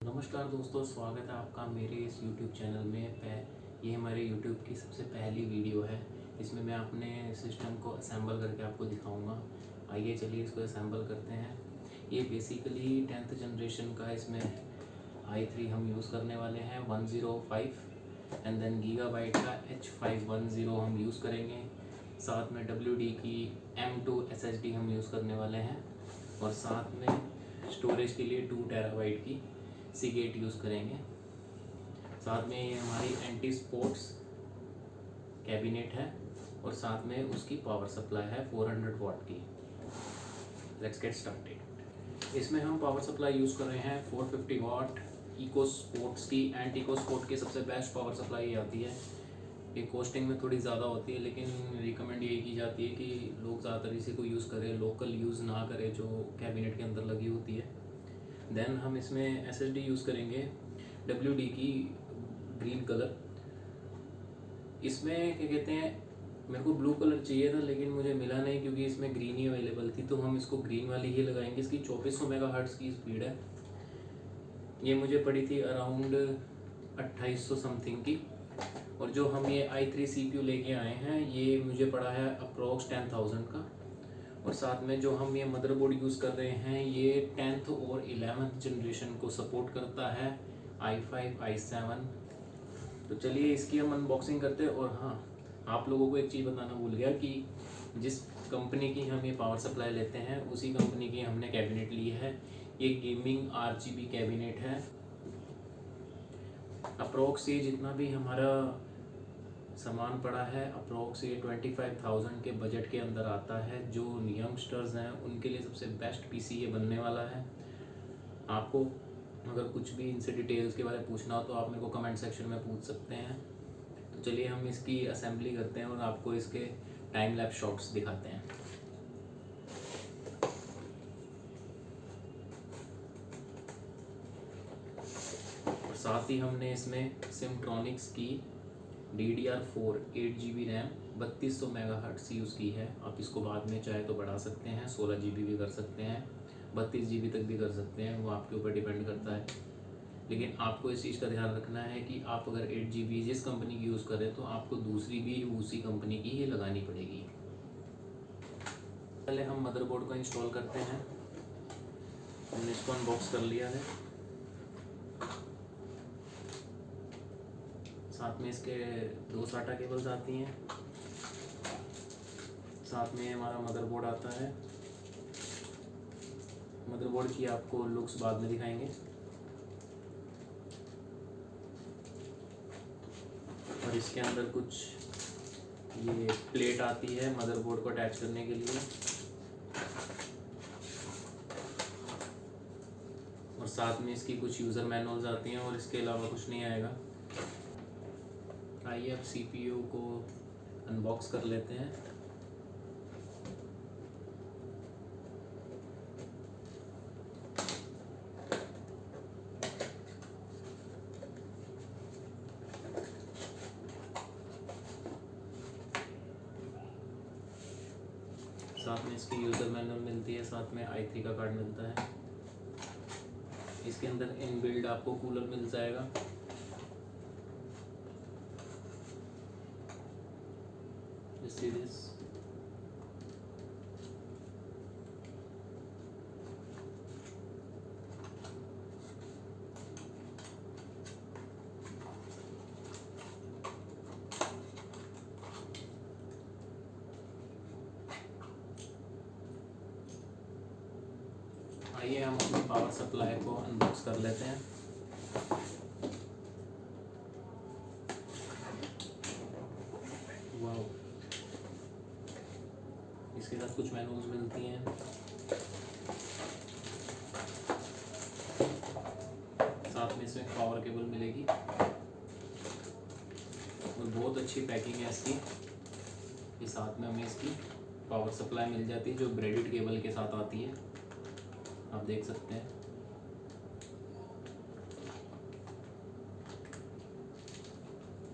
नमस्कार दोस्तों, स्वागत है आपका मेरे इस YouTube चैनल में। ये हमारे YouTube की सबसे पहली वीडियो है। इसमें मैं अपने सिस्टम को असेंबल करके आपको दिखाऊंगा। आइए चलिए इसको असेंबल करते हैं। ये बेसिकली 10th जनरेशन का इसमें i3 हम यूज़ करने वाले हैं 105 एंड देन गीगाबाइट का H510 हम यूज़ करेंगे। साथ में WD की M2 SSD हम यूज़ करने वाले हैं और साथ में स्टोरेज के लिए 2 टेराबाइट की सीगेट यूज़ करेंगे। साथ में ये हमारी एंटी स्पोर्ट्स कैबिनेट है और साथ में उसकी पावर सप्लाई है 400 वाट की। Let's get started. इसमें हम पावर सप्लाई यूज़ कर रहे हैं 450 वाट इको स्पोर्ट्स की। एंड इको स्पोर्ट की सबसे बेस्ट पावर सप्लाई आती है। ये कॉस्टिंग में थोड़ी ज़्यादा होती है, लेकिन रिकमेंड ये की जाती है कि लोग ज़्यादातर इसी को यूज़ करें, लोकल यूज़ ना करें जो कैबिनेट के अंदर लगी होती है। देन हम इसमें SSD यूज़ करेंगे WD की ग्रीन कलर। इसमें क्या कहते हैं, मेरे को ब्लू कलर चाहिए था लेकिन मुझे मिला नहीं क्योंकि इसमें ग्रीन ही अवेलेबल थी, तो हम इसको ग्रीन वाली ही लगाएंगे। इसकी 2400 मेगाहर्ट्ज़ की स्पीड है। ये मुझे पड़ी थी अराउंड 2800 समथिंग की। और जो हम ये i3 CPU लेके आए हैं ये मुझे पड़ा है अप्रोक्स 10,000 का। और साथ में जो हम ये मदरबोर्ड यूज़ कर रहे हैं ये 10th और 11th जनरेशन को सपोर्ट करता है, i5 i7। तो चलिए इसकी हम अनबॉक्सिंग करते हैं। और हाँ, आप लोगों को एक चीज़ बताना भूल गया कि जिस कंपनी की हम ये पावर सप्लाई लेते हैं उसी कंपनी की हमने कैबिनेट ली है। ये गेमिंग RGB कैबिनेट है। अप्रोक्स ये जितना भी हमारा सामान पड़ा है अप्रोक्स ये 25,000 के बजट के अंदर आता है। जो यंगस्टर्स हैं उनके लिए सबसे बेस्ट PC ये बनने वाला है। आपको अगर कुछ भी इनसे डिटेल्स के बारे में पूछना हो तो आप मेरे को कमेंट सेक्शन में पूछ सकते हैं। तो चलिए हम इसकी असेंबली करते हैं और आपको इसके टाइम लैप्स शॉट्स दिखाते हैं। और साथ ही हमने इसमें सिमट्रॉनिक्स की DDR4 8GB RAM 3200 megahertz use की है। आप इसको बाद में चाहे तो बढ़ा सकते हैं, 16GB भी कर सकते हैं, 32GB तक भी कर सकते हैं, वो आपके ऊपर डिपेंड करता है। लेकिन आपको इस चीज़ का ध्यान रखना है कि आप अगर 8GB जिस कंपनी की यूज़ करें तो आपको दूसरी भी उसी कंपनी की ही लगानी पड़ेगी। पहले हम मदरबोर्ड को इंस्टॉल करते हैं। हमने इसको अनबॉक्स कर लिया है। साथ में इसके 2 SATA केबल्स आती हैं। साथ में हमारा मदरबोर्ड आता है। मदरबोर्ड की आपको लुक्स बाद में दिखाएंगे। और इसके अंदर कुछ ये प्लेट आती है मदरबोर्ड को अटैच करने के लिए। और साथ में इसकी कुछ यूज़र मैनुअल्स आती हैं और इसके अलावा कुछ नहीं आएगा। आइए अब CPU को अनबॉक्स कर लेते हैं। साथ में इसकी यूज़र मैनुअल मिलती है, साथ में i3 का कार्ड मिलता है। इसके अंदर इनबिल्ड आपको कूलर मिल जाएगा। See this। आइए हम अपनी पावर सप्लाई को अनबॉक्स कर लेते हैं। वाओ, इसके साथ कुछ मैनुअल्स मिलती हैं। साथ में इसमें पावर केबल मिलेगी और बहुत अच्छी पैकिंग है इसकी। ये साथ में हमें इसकी पावर सप्लाई मिल जाती है जो ब्रेडेड केबल के साथ आती है, आप देख सकते हैं।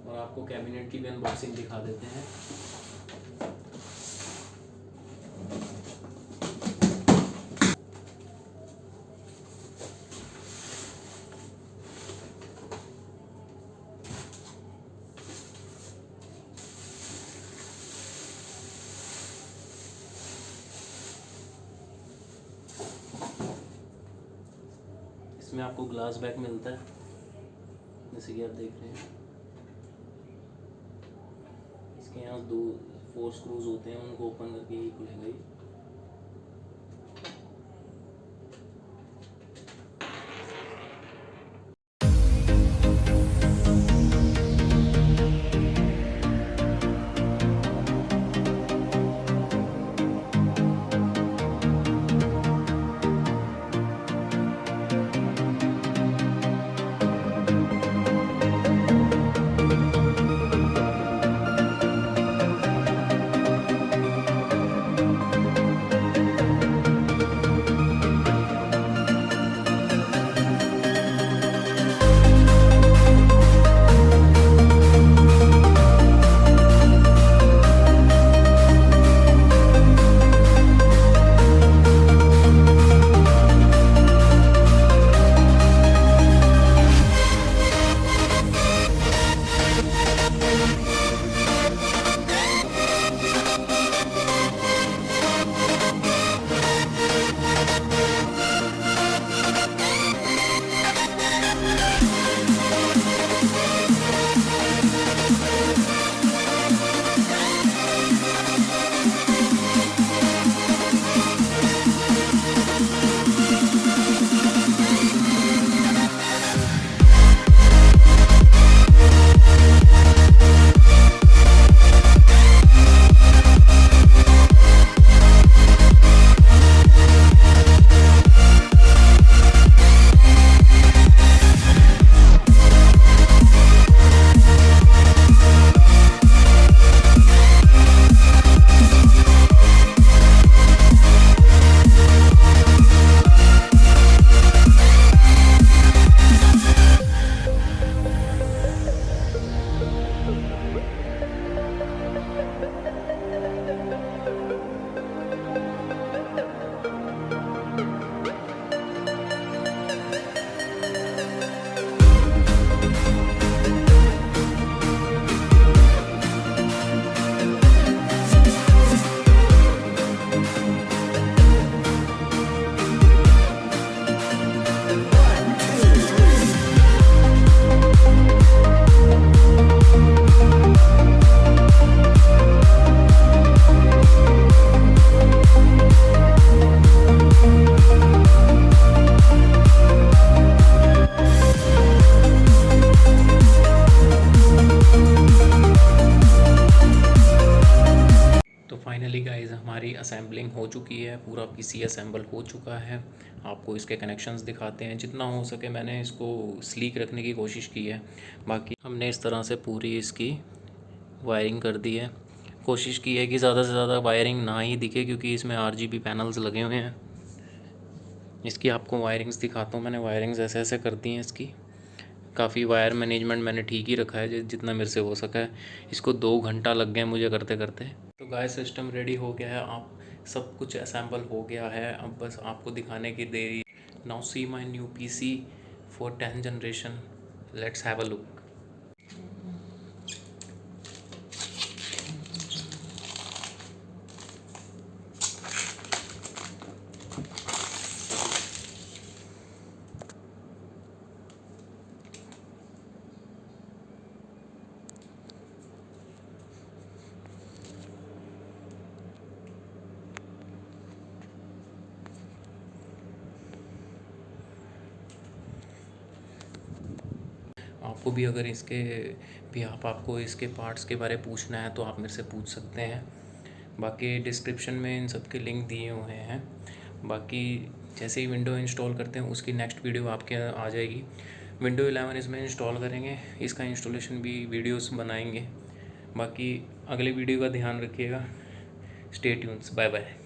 और आपको कैबिनेट की भी अनबॉक्सिंग दिखा देते हैं। इसमें आपको ग्लास बैक मिलता है, जैसे कि आप देख रहे हैं। इसके यहाँ 4 स्क्रूज होते हैं, उनको ओपन करके ही खुलेगा ये। फाइनली गाइस हमारी असेंबलिंग हो चुकी है, पूरा पीसी असेंबल हो चुका है। आपको इसके कनेक्शंस दिखाते हैं। जितना हो सके मैंने इसको स्लीक रखने की कोशिश की है। बाकी हमने इस तरह से पूरी इसकी वायरिंग कर दी है। कोशिश की है कि ज़्यादा से ज़्यादा वायरिंग ना ही दिखे, क्योंकि इसमें RGB पैनल्स लगे हुए हैं। इसकी आपको वायरिंग्स दिखाता हूँ। मैंने वायरिंग्स ऐसे ऐसे कर दी हैं इसकी। काफ़ी वायर मैनेजमेंट मैंने ठीक ही रखा है जितना मेरे से हो सका है। इसको 2 घंटा लग गए मुझे करते करते। तो गाइस सिस्टम रेडी हो गया है, आप सब कुछ असेंबल हो गया है। अब बस आपको दिखाने की देरी। Now see my new PC for 10th generation. Let's have a look. आपको भी अगर इसके भी आपको इसके पार्ट्स के बारे पूछना है तो आप मेरे से पूछ सकते हैं। बाकी डिस्क्रिप्शन में इन सब के लिंक दिए हुए हैं। बाकी जैसे ही विंडो इंस्टॉल करते हैं उसकी नेक्स्ट वीडियो आपके आ जाएगी। विंडो 11 इसमें इंस्टॉल करेंगे, इसका इंस्टॉलेशन भी वीडियोस बनाएंगे। बाकी अगले वीडियो का ध्यान रखिएगा। Stay tunes, bye bye.